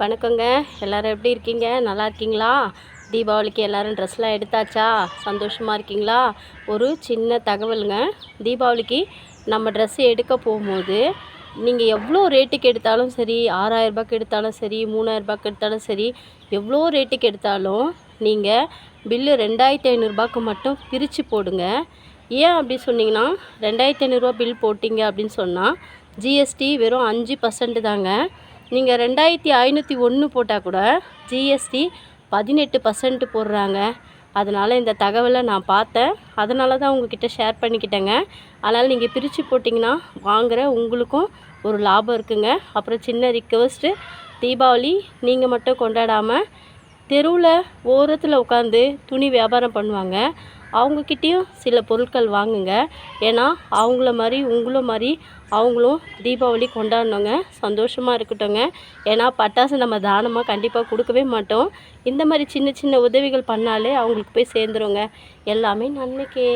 வணக்கங்க. எல்லோரும் எப்படி இருக்கீங்க? நல்லா இருக்கீங்களா? தீபாவளிக்கு எல்லோரும் ட்ரெஸ்லாம் எடுத்தாச்சா? சந்தோஷமாக இருக்கீங்களா? ஒரு சின்ன தகவலுங்க. தீபாவளிக்கு நம்ம ட்ரெஸ் எடுக்க போகும்போது நீங்கள் எவ்வளோ ரேட்டுக்கு எடுத்தாலும் சரி, 6000 எடுத்தாலும் சரி, 3000 எடுத்தாலும் சரி, எவ்வளோ ரேட்டுக்கு எடுத்தாலும் நீங்கள் பில்லு 2500 மட்டும் பிரித்து போடுங்க. ஏன் அப்படி சொன்னீங்கன்னா, 2500 பில் போட்டிங்க அப்படின்னு சொன்னால் ஜிஎஸ்டி வெறும் 5% தாங்க. நீங்கள் 2501 போட்டால் கூட ஜிஎஸ்டி 18% போடுறாங்க. அதனால் இந்த தகவலை நான் பார்த்தேன். அதனால தான் உங்ககிட்ட ஷேர் பண்ணிக்கிட்டேங்க. அதனால் நீங்கள் பிரித்து போட்டிங்கன்னா வாங்குகிற உங்களுக்கும் ஒரு லாபம் இருக்குங்க. அப்புறம் சின்ன ரிக்வெஸ்ட்டு, தீபாவளி நீங்கள் மட்டும் கொண்டாடாமல் தெருவில் ஓரத்தில் உட்காந்து துணி வியாபாரம் பண்ணுவாங்க, அவங்கக்கிட்டேயும் சில பொருட்கள் வாங்குங்க. ஏன்னா அவங்கள மாதிரி உங்களும் மாதிரி அவங்களும் தீபாவளி கொண்டாடணுங்க, சந்தோஷமாக இருக்கட்டுங்க. ஏன்னா பட்டாசு நம்ம தானமாக கண்டிப்பாக கொடுக்கவே மாட்டோம். இந்த மாதிரி சின்ன சின்ன உதவிகள் பண்ணாலே அவங்களுக்கு போய் சேர்ந்துருங்க. எல்லாமே நன்மைக்கே.